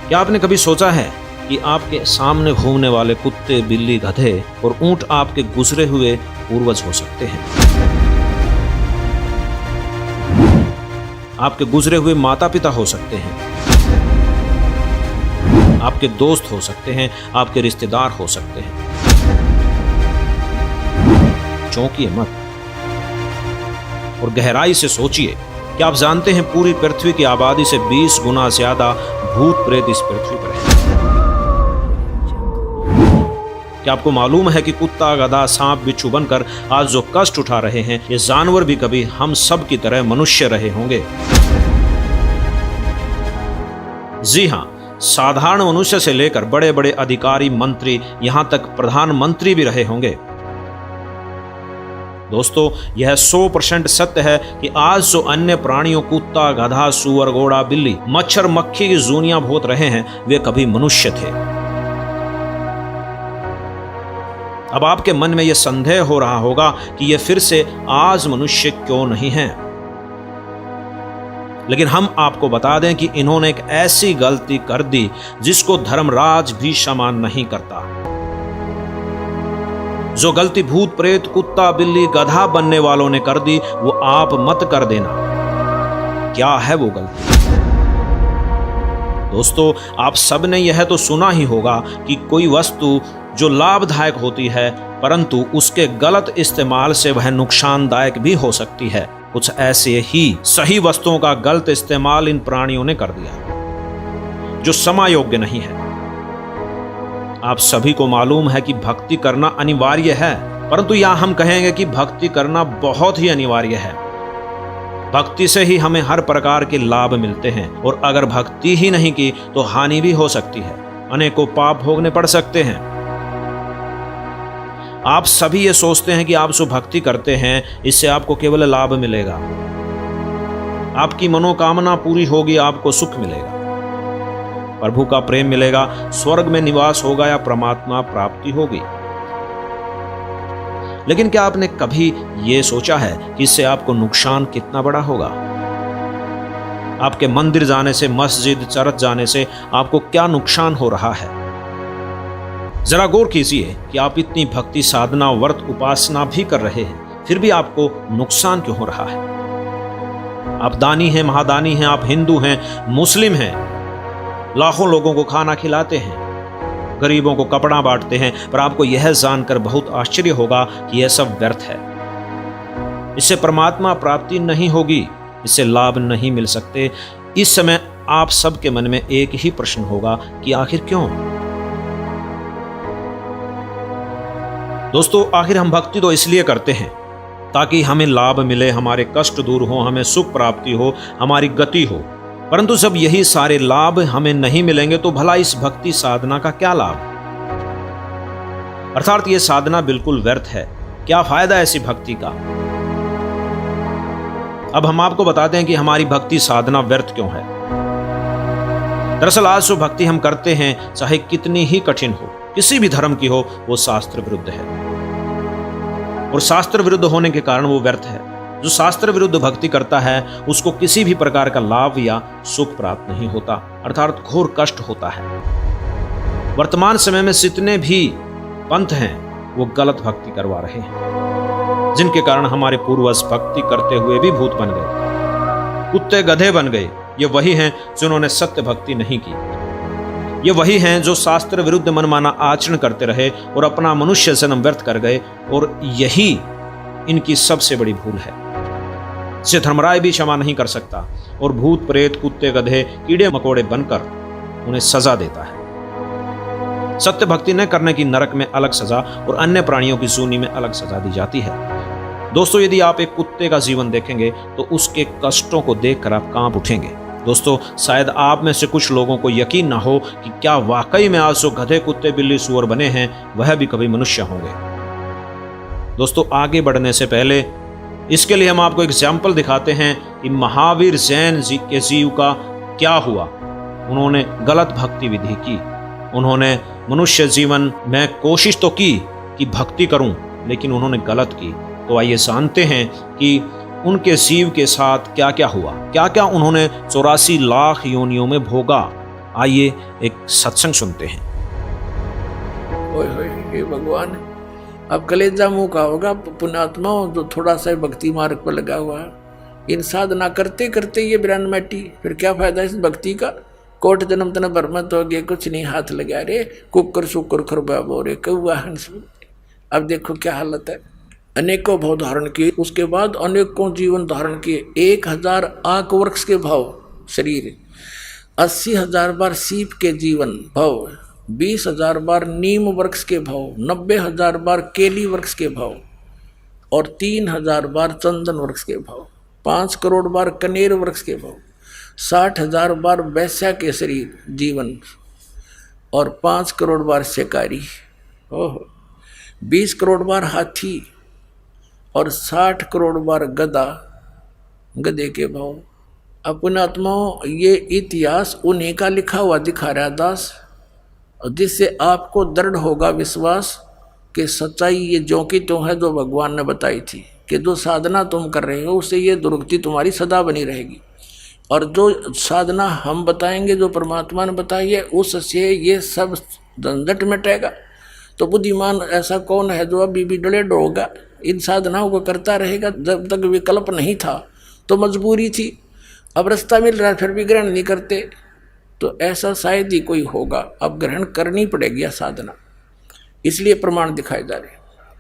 क्या आपने कभी सोचा है कि आपके सामने घूमने वाले कुत्ते, बिल्ली, गधे और ऊंट आपके गुजरे हुए पूर्वज हो सकते हैं? आपके गुजरे हुए माता पिता हो सकते हैं, आपके दोस्त हो सकते हैं, आपके रिश्तेदार हो सकते हैं। चौंकिए मत और गहराई से सोचिए। क्या आप जानते हैं पूरी पृथ्वी की आबादी से 20 गुना ज्यादा भूत प्रेत इस पृथ्वी पर है? क्या आपको मालूम है कि कुत्ता, गधा, सांप, बिच्छू बनकर आज जो कष्ट उठा रहे हैं, ये जानवर भी कभी हम सब की तरह मनुष्य रहे होंगे? जी हां, साधारण मनुष्य से लेकर बड़े बड़े अधिकारी, मंत्री, यहां तक प्रधानमंत्री भी रहे होंगे। दोस्तों, यह 100% सत्य है कि आज जो अन्य प्राणियों, कुत्ता, गधा, सूअर, घोड़ा, बिल्ली, मच्छर, मक्खी की जूनियां भोत रहे हैं, वे कभी मनुष्य थे। अब आपके मन में यह संदेह हो रहा होगा कि ये फिर से आज मनुष्य क्यों नहीं है। लेकिन हम आपको बता दें कि इन्होंने एक ऐसी गलती कर दी जिसको धर्मराज भी क्षमा नहीं करता। जो गलती भूत प्रेत, कुत्ता, बिल्ली, गधा बनने वालों ने कर दी, वो आप मत कर देना। क्या है वो गलती? दोस्तों, आप सबने यह तो सुना ही होगा कि कोई वस्तु जो लाभदायक होती है, परंतु उसके गलत इस्तेमाल से वह नुकसानदायक भी हो सकती है। कुछ ऐसे ही सही वस्तुओं का गलत इस्तेमाल इन प्राणियों ने कर दिया, जो समायोग्य नहीं है। आप सभी को मालूम है कि भक्ति करना अनिवार्य है, परंतु यहां हम कहेंगे कि भक्ति करना बहुत ही अनिवार्य है। भक्ति से ही हमें हर प्रकार के लाभ मिलते हैं, और अगर भक्ति ही नहीं की तो हानि भी हो सकती है, अनेकों पाप भोगने पड़ सकते हैं। आप सभी ये सोचते हैं कि आप जो भक्ति करते हैं, इससे आपको केवल लाभ मिलेगा, आपकी मनोकामना पूरी होगी, आपको सुख मिलेगा, प्रभु का प्रेम मिलेगा, स्वर्ग में निवास होगा या परमात्मा प्राप्ति होगी। लेकिन क्या आपने कभी यह सोचा है कि इससे आपको नुकसान कितना बड़ा होगा? आपके मंदिर जाने से, मस्जिद, चर्च जाने से आपको क्या नुकसान हो रहा है? जरा गौर कीजिए कि आप इतनी भक्ति, साधना, व्रत, उपासना भी कर रहे हैं, फिर भी आपको नुकसान क्यों हो रहा है? आप दानी हैं, महादानी हैं, आप हिंदू हैं, मुस्लिम हैं, लाखों लोगों को खाना खिलाते हैं, गरीबों को कपड़ा बांटते हैं, पर आपको यह जानकर बहुत आश्चर्य होगा कि यह सब व्यर्थ है। इससे परमात्मा प्राप्ति नहीं होगी, इससे लाभ नहीं मिल सकते। इस समय आप सबके मन में एक ही प्रश्न होगा कि आखिर क्यों? दोस्तों, आखिर हम भक्ति तो इसलिए करते हैं ताकि हमें लाभ मिले, हमारे कष्ट दूर हो, हमें सुख प्राप्ति हो, हमारी गति हो। परंतु जब यही सारे लाभ हमें नहीं मिलेंगे तो भला इस भक्ति साधना का क्या लाभ? अर्थात ये साधना बिल्कुल व्यर्थ है। क्या फायदा ऐसी भक्ति का? अब हम आपको बताते हैं कि हमारी भक्ति साधना व्यर्थ क्यों है। दरअसल आज जो भक्ति हम करते हैं, चाहे कितनी ही कठिन हो, किसी भी धर्म की हो, वो शास्त्र विरुद्ध है, और शास्त्र विरुद्ध होने के कारण वो व्यर्थ है। जो शास्त्र विरुद्ध भक्ति करता है, उसको किसी भी प्रकार का लाभ या सुख प्राप्त नहीं होता, अर्थात घोर कष्ट होता है। वर्तमान समय में जितने भी पंथ हैं, वो गलत भक्ति करवा रहे हैं, जिनके कारण हमारे पूर्वज भक्ति करते हुए भी भूत बन गए, कुत्ते, गधे बन गए। ये वही हैं जिन्होंने सत्य भक्ति नहीं की। ये वही हैं जो शास्त्र विरुद्ध मनमाना आचरण करते रहे और अपना मनुष्य जन्म व्यर्थ कर गए, और यही इनकी सबसे बड़ी भूल है। इसे धर्मराज भी क्षमा नहीं कर सकता, और भूत प्रेत, कुत्ते, गधे, कीड़े मकोड़े बनकर उन्हें सजा देता है। सत्य भक्ति न करने की नरक में अलग सजा और अन्य प्राणियों की जूनी में अलग सजा दी जाती है। दोस्तों, यदि आप एक कुत्ते का जीवन देखेंगे तो उसके कष्टों को देखकर आप कांप उठेंगे। दोस्तों, शायद आप में से कुछ लोगों को यकीन ना हो कि क्या वाकई में आज जो गधे, कुत्ते, बिल्ली, सूअर बने हैं, वह भी कभी मनुष्य होंगे। दोस्तों, आगे बढ़ने से पहले इसके लिए हम आपको एग्जाम्पल दिखाते हैं कि महावीर जैन जी के जीव का क्या हुआ। उन्होंने गलत भक्ति विधि की। उन्होंने मनुष्य जीवन में कोशिश तो की कि भक्ति करूं, लेकिन उन्होंने गलत की। तो आइए जानते हैं कि उनके जीव के साथ क्या क्या हुआ, क्या क्या उन्होंने 84 लाख योनियों में भोगा। आइए एक सत्संग सुनते हैं। ओए होए, हे भगवान, अब कलेजा मुंह का होगा पुण्यात्मा जो थोड़ा सा भक्ति मार्ग पर लगा हुआ है। इन साधना करते करते ये ब्रांड मैटी, फिर क्या फायदा इस भक्ति का। कोट जन्म तन भरमत हो गए, कुछ नहीं हाथ लगा रे, कुकर शुक्र खरबा बोरे कौआ हंस। अब देखो क्या हालत है। अनेकों भाव धारण किए, उसके बाद अनेकों जीवन धारण किए। 1000 आक वृक्ष के भाव शरीर, 80,000 बार सीप के जीवन भाव, 20,000 बार नीम वृक्ष के भाव, 90,000 बार केली वृक्ष के भाव और 3,000 बार चंदन वृक्ष के भाव, 5 करोड़ बार कनेर वृक्ष के भाव, 60,000 बार वैश्या के शरीर जीवन और 5 करोड़ बार शिकारी, ओह 20 करोड़ बार हाथी और 60 करोड़ बार गधा गधे के भाव। अपने आत्माओं, ये इतिहास उन्हीं का लिखा हुआ दिखा रहा दास, जिससे आपको दृढ़ होगा विश्वास कि सच्चाई ये जो की तो है जो भगवान ने बताई थी कि जो साधना तुम कर रहे हो उससे ये दुर्गति तुम्हारी सदा बनी रहेगी। और जो साधना हम बताएंगे, जो परमात्मा ने बताई है, उससे ये सब झंझट मिटेगा। तो बुद्धिमान ऐसा कौन है जो अभी भी डले डोगा इन साधनाओं को करता रहेगा। जब तक विकल्प नहीं था तो मजबूरी थी, अब रास्ता मिल रहा है फिर भी ग्रहण नहीं करते, तो ऐसा शायद ही कोई होगा। अब ग्रहण करनी पड़ेगी यह साधना, इसलिए प्रमाण दिखाए जा रहे।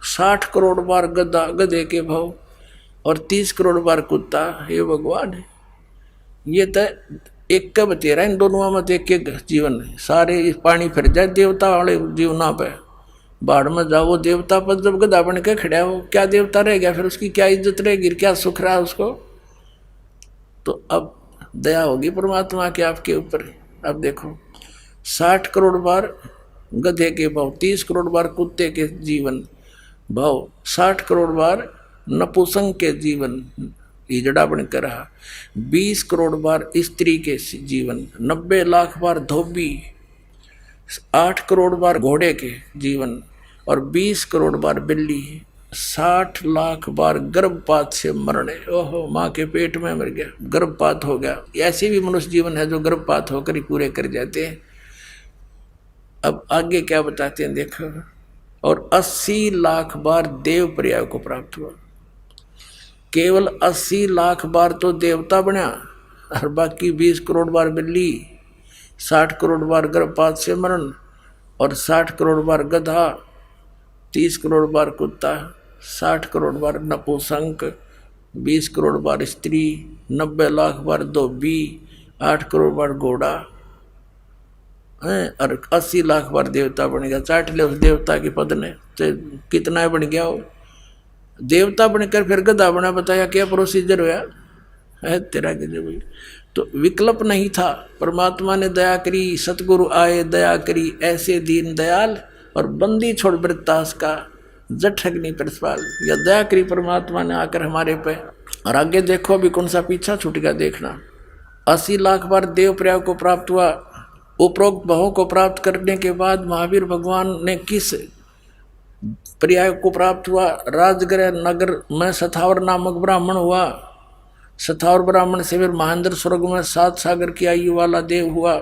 60 करोड़ बार गधा गधे के भाव और 30 करोड़ बार कुत्ता। हे भगवान, ये तो एक का बतेरा, इन दोनों में एक एक जीवन है। सारे पानी फिर जाए देवता वाले जीवना पे, बाढ़ में जाओ देवता पर, जब गधा बन के खड़ा हो क्या देवता रह गया, फिर उसकी क्या इज्जत रहेगी, क्या सुख रहा उसको। तो अब दया होगी परमात्मा की आपके ऊपर। अब देखो 60 करोड़ बार गधे के भाव, 30 करोड़ बार कुत्ते के जीवन भाव, 60 करोड़ बार नपुंसक के जीवन हिजड़ा बनकर रहा, 20 करोड़ बार स्त्री के जीवन, 90 लाख बार धोबी, 8 करोड़ बार घोड़े के जीवन और 20 करोड़ बार बिल्ली, 60 लाख बार गर्भपात से मरने। ओहो, माँ के पेट में मर गया, गर्भपात हो गया। ऐसे भी मनुष्य जीवन है जो गर्भपात होकर ही पूरे कर जाते हैं। अब आगे क्या बताते हैं देखो। और 80 लाख बार देव पर्याय को प्राप्त हुआ। केवल 80 लाख बार तो देवता बना और बाकी 20 करोड़ बार बिल्ली, 60 करोड़ बार गर्भपात से मरण और 60 करोड़ बार गधा, 30 करोड़ बार कुत्ता, 60 करोड़ बार नपुंसक, 20 करोड़ बार स्त्री, 90 लाख बार धोबी, 8 करोड़ बार घोड़ा और 80 लाख बार देवता बन गया। चाट ले उस देवता के पद ने, तो कितना बन गया वो देवता बनकर फिर गधा बना। बताया क्या प्रोसीजर हुआ है तेरा गजब। तो विकल्प नहीं था, परमात्मा ने दया करी, सतगुरु आए दया करी, ऐसे दीन दयाल और बंदी छोड़ वृत्तास का जठ अग्नि प्रसवाल। या दया करी परमात्मा ने आकर हमारे पे। और आगे देखो अभी कौन सा पीछा छूट गया देखना। 80 लाख बार देव पर्याय को प्राप्त हुआ। उपरोक्त भावों को प्राप्त करने के बाद महावीर भगवान ने किस पर्याय को प्राप्त हुआ। राजगृह नगर में सथावर नामक ब्राह्मण हुआ। सथावर ब्राह्मण से फिर महेंद्र स्वर्ग में 7 सागर की आयु वाला देव हुआ।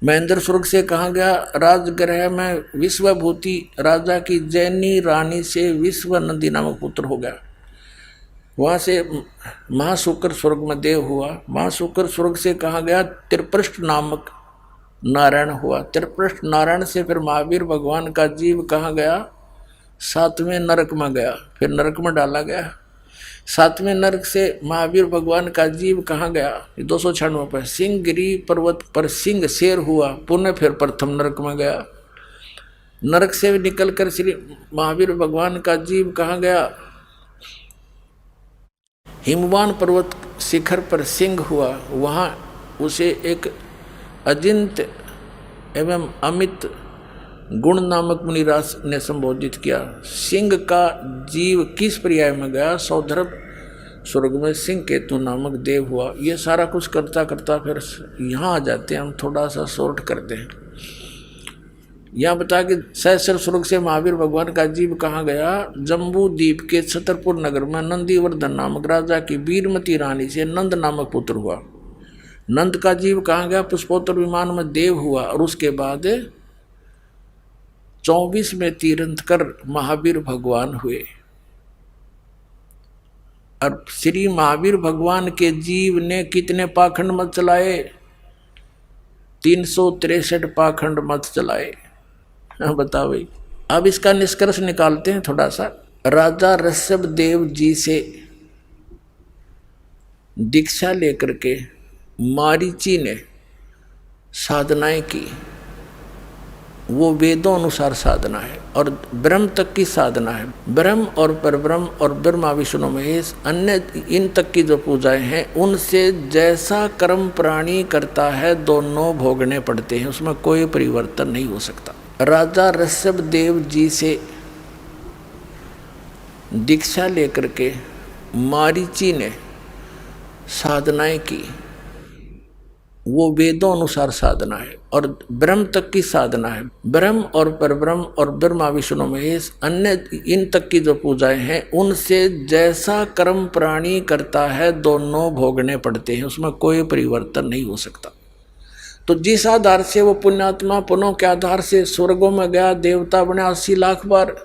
महेंद्र स्वर्ग से कहा गया राजगृह में विश्वभूति राजा की जैनी रानी से विश्व नंदी नामक पुत्र हो गया। वहाँ से महाशुक्र स्वर्ग में देव हुआ। महाशुक्र स्वर्ग से कहा गया त्रिपृष्ठ नामक नारायण हुआ। त्रिपृष्ठ नारायण से फिर महावीर भगवान का जीव कहाँ गया, 7वें नरक में गया, फिर नरक में डाला गया। 7वें नरक से महावीर भगवान का जीव कहाँ गया, 296 पर सिंहगिरी पर्वत पर सिंह शेर हुआ, पुनः फिर प्रथम नरक में गया। नरक से निकलकर श्री महावीर भगवान का जीव कहाँ गया, हिमवान पर्वत शिखर पर सिंह हुआ। वहाँ उसे एक अजिंत एवं अमित गुण नामक मुनिराज ने संबोधित किया। सिंह का जीव किस पर्याय में गया, सौधर्भ स्वर्ग में सिंह केतु नामक देव हुआ। ये सारा कुछ करता करता फिर यहाँ आ जाते हैं, हम थोड़ा सा शॉर्ट करते हैं। यहाँ बता कि सहस्र स्वर्ग से महावीर भगवान का जीव कहाँ गया, जम्बू द्वीप के छतरपुर नगर में नंदीवर्धन नामक राजा की वीरमती रानी से नंद नामक पुत्र हुआ। नंद का जीव कहाँ गया? पुष्पोत्तर विमान में देव हुआ और उसके बाद 24 में तीर्थंकर महावीर भगवान हुए। और श्री महावीर भगवान के जीव ने कितने पाखंड मत चलाए? 363 पाखंड मत चलाए। बताओ भाई। अब इसका निष्कर्ष निकालते हैं थोड़ा सा। राजा ऋषभ देव जी से दीक्षा लेकर के मारीची ने साधनाएं की, वो वेदों अनुसार साधना है और ब्रह्म तक की साधना है। ब्रह्म और परब्रह्म और ब्रह्मा विष्णु महेश अन्य इन तक की जो पूजाएं हैं, उनसे जैसा कर्म प्राणी करता है दोनों भोगने पड़ते हैं, उसमें कोई परिवर्तन नहीं हो सकता। राजा ऋषभ देव जी से दीक्षा लेकर के मारीची ने साधनाएं की, वो वेदों अनुसार साधना है और ब्रह्म तक की साधना है। ब्रह्म और परब्रह्म और ब्रह्मा विष्णु महेश अन्य इन तक की जो पूजाएं हैं, उनसे जैसा कर्म प्राणी करता है दोनों भोगने पड़ते हैं, उसमें कोई परिवर्तन नहीं हो सकता। तो जिस आधार से वो पुण्यात्मा पुण्यों के आधार से स्वर्गों में गया, देवता बना 80 लाख बार,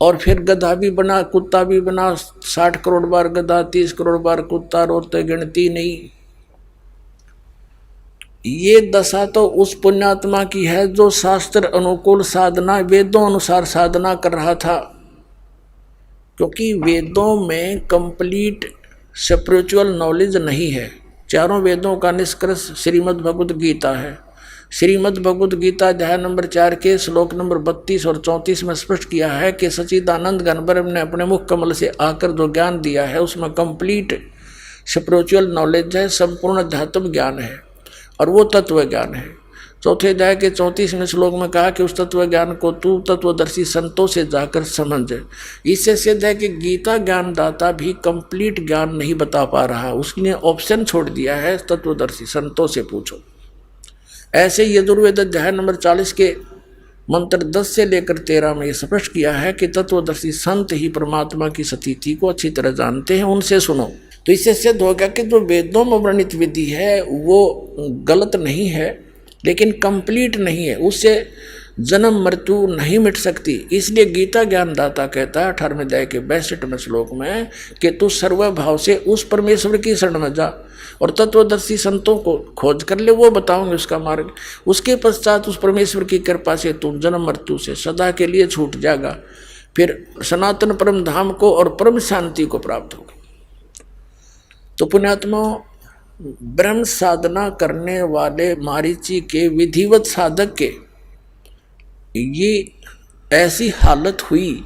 और फिर गधा भी बना, कुत्ता भी बना, 60 करोड़ बार गधा, 30 करोड़ बार कुत्ता, रोते गिनती नहीं। ये दशा तो उस पुण्यात्मा की है जो शास्त्र अनुकूल साधना, वेदों अनुसार साधना कर रहा था। क्योंकि वेदों में कंप्लीट स्पिरिचुअल नॉलेज नहीं है। चारों वेदों का निष्कर्ष श्रीमद् भगवद गीता है। श्रीमद् भगवद गीता अध्याय नंबर 4 के श्लोक नंबर 32 और 34 में स्पष्ट किया है कि सच्चिदानंद घन ब्रह्म ने अपने मुख कमल से आकर जो ज्ञान दिया है, उसमें कंप्लीट स्पिरिचुअल नॉलेज है, संपूर्ण अध्यात्म ज्ञान है और वो तत्व ज्ञान है। चौथे अध्याय के 34वें श्लोक में कहा कि उस तत्व ज्ञान को तू तत्वदर्शी संतों से जाकर समझ। इससे सिद्ध है कि गीता ज्ञानदाता भी कंप्लीट ज्ञान नहीं बता पा रहा, उसने ऑप्शन छोड़ दिया है, तत्वदर्शी संतों से पूछो। ऐसे यजुर्वेद अध्याय नंबर 40 के मंत्र 10 से लेकर 13 में स्पष्ट किया है कि तत्वदर्शी संत ही परमात्मा की स्थिति को अच्छी तरह जानते हैं, उनसे सुनो। तो इससे सिद्ध हो गया कि जो वेदों में वर्णित विधि है वो गलत नहीं है, लेकिन कंप्लीट नहीं है, उससे जन्म मृत्यु नहीं मिट सकती। इसलिए गीता ज्ञानदाता कहता है 18वें अध्याय के 62वें श्लोक में कि तू सर्वभाव से उस परमेश्वर की शरण में जा और तत्वदर्शी संतों को खोज कर ले, वो बताओगे उसका मार्ग। उसके पश्चात उस परमेश्वर की कृपा से तू जन्म मृत्यु से सदा के लिए छूट जाएगा, फिर सनातन परम धाम को और परम शांति को प्राप्त होगा। तो पुण्यात्मा, ब्रह्म साधना करने वाले मारीची के विधिवत साधक के ये ऐसी हालत हुई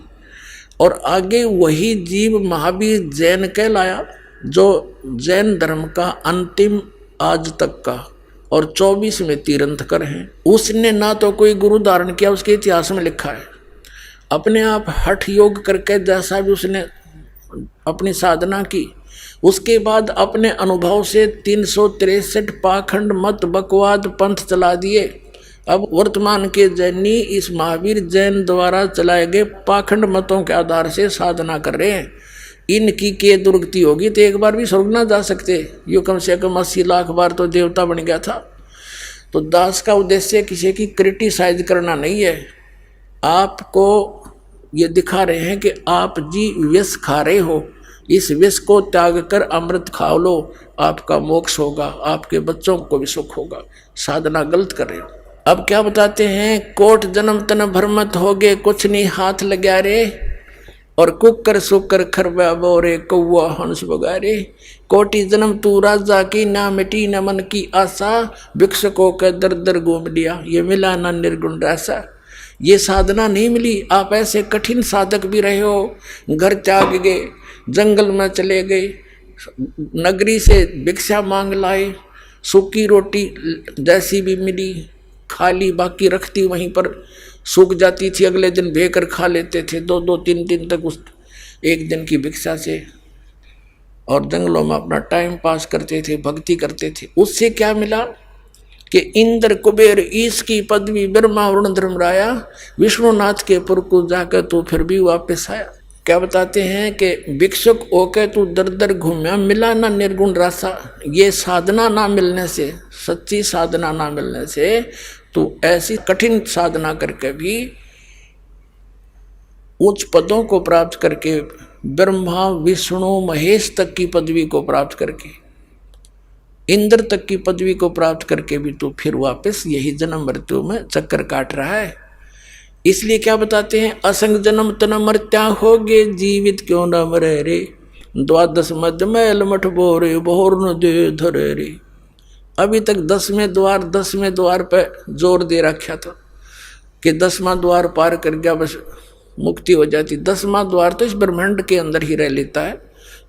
और आगे वही जीव महावीर जैन कहलाया, जो जैन धर्म का अंतिम आज तक का और 24 में तीर्थंकर हैं। उसने ना तो कोई गुरु धारण किया, उसके इतिहास में लिखा है, अपने आप हठ योग करके जैसा भी उसने अपनी साधना की, उसके बाद अपने अनुभव से 363 पाखंड मत बकवाद पंथ चला दिए। अब वर्तमान के जैनी इस महावीर जैन द्वारा चलाए गए पाखंड मतों के आधार से साधना कर रहे हैं। इनकी के दुर्गति होगी तो एक बार भी स्वर्ग ना जा सकते। यो कम से कम 80 लाख बार तो देवता बन गया था। तो दास का उद्देश्य किसी की क्रिटिसाइज करना नहीं है, आपको ये दिखा रहे हैं कि आप जी विष खा रहे हो, इस विष को त्याग कर अमृत खा लो, आपका मोक्ष होगा, आपके बच्चों को भी सुख होगा। साधना गलत कर रहे हो। अब क्या बताते हैं, कोट जन्म तन भरमत होगे, कुछ नहीं हाथ लगा रे, और कुकर सुकर खरबा बोरे कौआ हंस बगारे। कोटि जन्म तू राजा की, ना मिटी न मन की आशा, भिक्षुकों का दर दर घूम लिया, ये मिला ना निर्गुण रासा। ये साधना नहीं मिली। आप ऐसे कठिन साधक भी रहे हो, घर त्याग गए, जंगल में चले गए, नगरी से भिक्षा मांग लाए, सूखी रोटी जैसी भी मिली खा ली, बाकी रखती वहीं पर सूख जाती थी, अगले दिन भेकर खा लेते थे, 2-2 3 दिन तक उस एक दिन की भिक्षा से, और जंगलों में अपना टाइम पास करते थे, भक्ति करते थे। उससे क्या मिला कि इंद्र कुबेर ईश की पदवी, ब्रह्मा वरुण धर्मराया, विष्णुनाथ के पुर को जाकर तो फिर भी वापस आया। क्या बताते हैं कि भिक्षुक होके तू दर दर घूमया, मिला ना निर्गुण रासा। ये साधना ना मिलने से, सच्ची साधना ना मिलने से तू ऐसी कठिन साधना करके भी उच्च पदों को प्राप्त करके, ब्रह्मा विष्णु महेश तक की पदवी को प्राप्त करके, इंद्र तक की पदवी को प्राप्त करके भी तू फिर वापस यही जन्म मृत्यु में चक्कर काट रहा है। इसलिए क्या बताते हैं, असंग जन्म तन मर्त्या होगे, जीवित क्यों न मरे रे, द्वादश मध्य मैल मठ बोरे, बहुर न दे धरे रे। अभी तक 10वें द्वार पे जोर दे रखा था कि 10वां द्वार पार कर गया बस मुक्ति हो जाती। 10वां द्वार तो इस ब्रह्मांड के अंदर ही रह लेता है,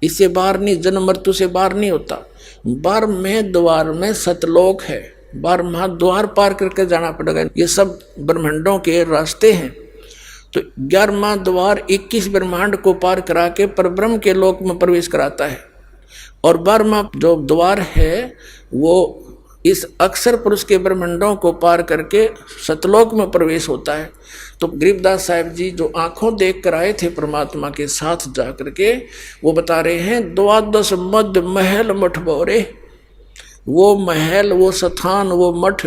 इससे बाहर नहीं, जन्म मृत्यु से बाहर नहीं होता। 12वें द्वार में सतलोक है, 12वां द्वार पार करके जाना पड़ेगा। ये सब ब्रह्मांडों के रास्ते हैं। तो 11वां द्वार 21 ब्रह्मांड को पार करा के परब्रह्म के लोक में प्रवेश कराता है, और 12वां जो द्वार है वो इस अक्षर पुरुष के ब्रह्मांडों को पार करके सतलोक में प्रवेश होता है। तो गरीबदास साहिब जी जो आंखों देख कर आए थे परमात्मा के साथ जा करके, वो बता रहे हैं, द्वादश मध्य महल मठ बोरे। वो महल, वो स्थान, वो मठ,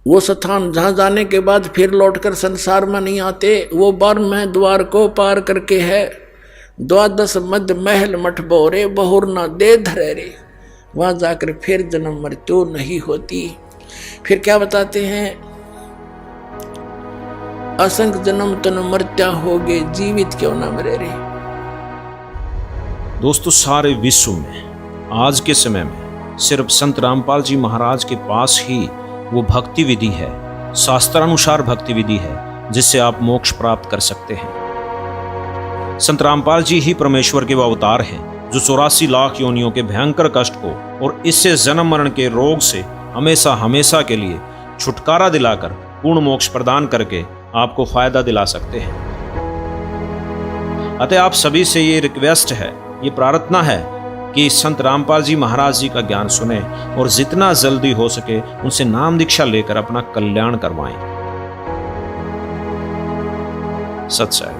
वो स्थान जहाँ जाने के बाद फिर लौटकर संसार में नहीं आते, वो 12वें द्वार को पार करके है। द्वादश मध्य महल मठ बोरे, बहुर न दे धरे रे। वहाँ जाकर फिर जन्म मृत्यु नहीं होती। फिर क्या बताते हैं, असंख्य जन्म तन मर्त्या होगे, जीवित क्यों न मरे रे। दोस्तों, सारे विश्व में आज के समय में सिर्फ संत रामपाल जी महाराज के पास ही वो भक्ति विधि है, शास्त्रानुसार भक्ति विधि है, जिससे आप मोक्ष प्राप्त कर सकते हैं। संत रामपाल जी ही परमेश्वर के वो अवतार हैं जो 84 लाख योनियों के भयंकर कष्ट को और इससे जन्म मरण के रोग से हमेशा हमेशा के लिए छुटकारा दिलाकर पूर्ण मोक्ष प्रदान करके आपको फायदा दिला सकते हैं। अतः आप सभी से ये रिक्वेस्ट है, ये प्रार्थना है कि संत रामपाल जी महाराज जी का ज्ञान सुने और जितना जल्दी हो सके उनसे नाम दीक्षा लेकर अपना कल्याण करवाएं। सत्संग।